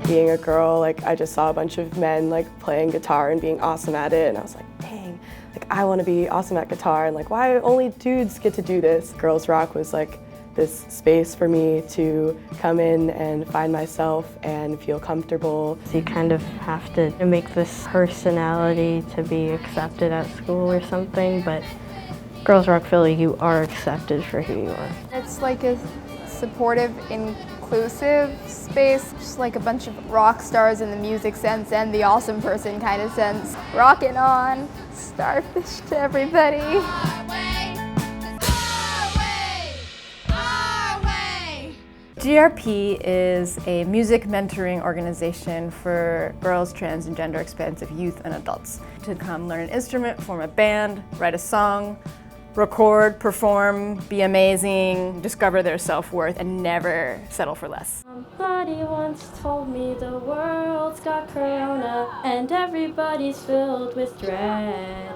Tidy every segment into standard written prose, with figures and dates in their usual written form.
being a girl, like I just saw a bunch of men like playing guitar and being awesome at it, and I was like, dang, like I want to be awesome at guitar, and like why only dudes get to do this? Girls Rock was like this space for me to come in and find myself and feel comfortable. So you kind of have to make this personality to be accepted at school or something, but Girls Rock Philly, you are accepted for who you are. It's like a supportive, inclusive space, just like a bunch of rock stars in the music sense and the awesome person kind of sense. Rockin' on, starfish to everybody. GRP is a music mentoring organization for girls, trans, and gender expansive youth and adults to come learn an instrument, form a band, write a song, record, perform, be amazing, discover their self-worth, and never settle for less. Somebody once told me the world's got corona and everybody's filled with dread.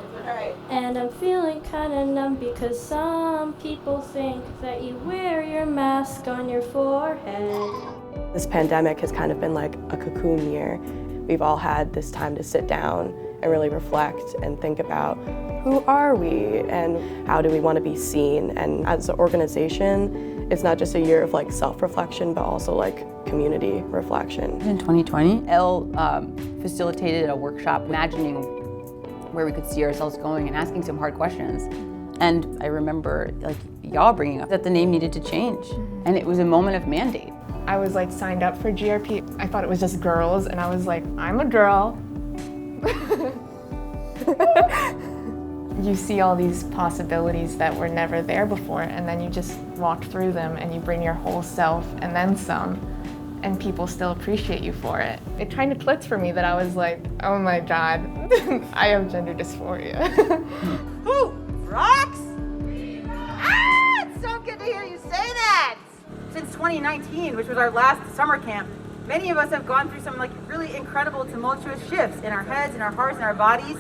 And I'm feeling kinda numb because some people think that you wear your mask on your forehead. This pandemic has kind of been like a cocoon year. We've all had this time to sit down and really reflect and think about who are we and how do we want to be seen. And as an organization, it's not just a year of like self-reflection, but also like community reflection. In 2020, Elle facilitated a workshop imagining where we could see ourselves going and asking some hard questions. And I remember like y'all bringing up that the name needed to change. And it was a moment of mandate. I was like signed up for GRP. I thought it was just girls, and I was like, I'm a girl. You see all these possibilities that were never there before, and then you just walk through them and you bring your whole self and then some, and people still appreciate you for it. It kind of clicked for me that I was like, oh my God, I have gender dysphoria. Who rocks? Ah, it's so good to hear you say that. Since 2019, which was our last summer camp, many of us have gone through some like really incredible tumultuous shifts in our heads, in our hearts, in our bodies.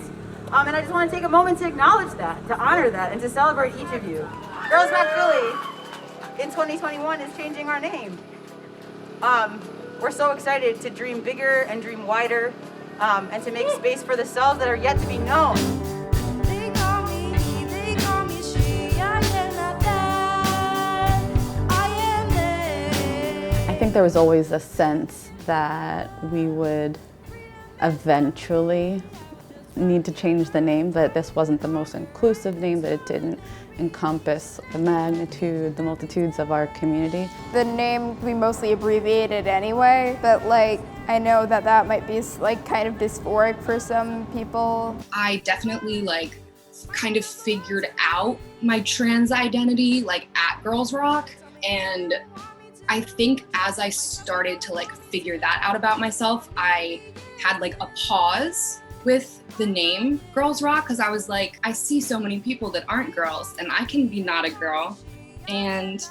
And I just want to take a moment to acknowledge that, to honor that, and to celebrate each of you. Girls Rock Philly in 2021 is changing our name. We're so excited to dream bigger and dream wider, and to make space for the selves that are yet to be known. I think there was always a sense that we would eventually need to change the name, that this wasn't the most inclusive name, that it didn't encompass the magnitude, the multitudes of our community. The name we mostly abbreviated anyway, but like I know that that might be like kind of dysphoric for some people. I definitely like kind of figured out my trans identity like at Girls Rock, and I think as I started to like figure that out about myself, I had like a pause with the name Girls Rock, because I was like, I see so many people that aren't girls, and I can be not a girl, and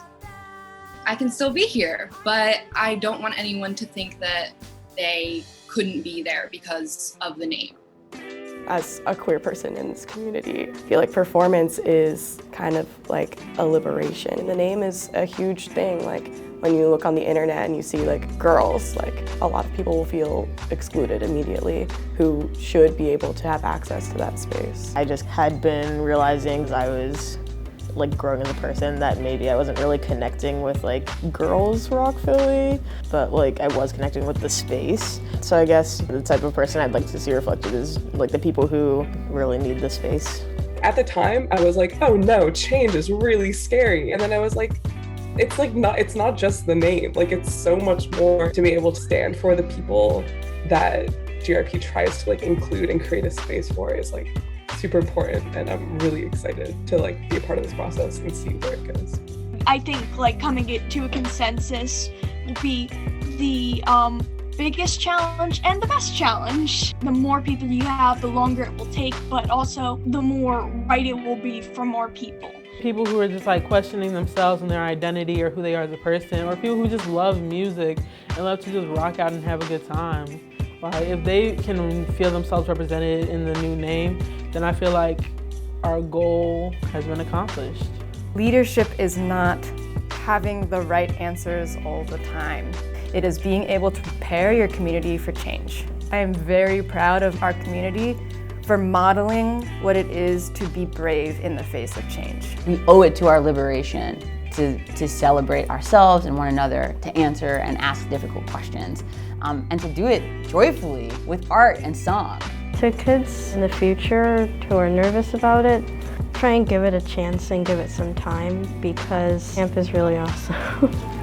I can still be here, but I don't want anyone to think that they couldn't be there because of the name. As a queer person in this community, I feel like performance is kind of like a liberation. The name is a huge thing. Like when you look on the internet and you see like girls, like a lot of people will feel excluded immediately who should be able to have access to that space. I just had been realizing as I was like growing as a person that maybe I wasn't really connecting with like Girls Rock Philly, but like I was connecting with the space. So I guess the type of person I'd like to see reflected is like the people who really need the space. At the time, I was like, oh no, change is really scary. And then I was like, it's not just the name, like it's so much more. To be able to stand for the people that GRP tries to like include and create a space for is like super important, and I'm really excited to like be a part of this process and see where it goes. I think like coming to a consensus will be the biggest challenge and the best challenge. The more people you have, the longer it will take, but also the more right it will be for more people. People who are just like questioning themselves and their identity or who they are as a person, or people who just love music and love to just rock out and have a good time. Like if they can feel themselves represented in the new name, then I feel like our goal has been accomplished. Leadership is not having the right answers all the time. It is being able to prepare your community for change. I am very proud of our community for modeling what it is to be brave in the face of change. We owe it to our liberation to celebrate ourselves and one another, to answer and ask difficult questions, and to do it joyfully with art and song. To kids in the future who are nervous about it, try and give it a chance and give it some time because camp is really awesome.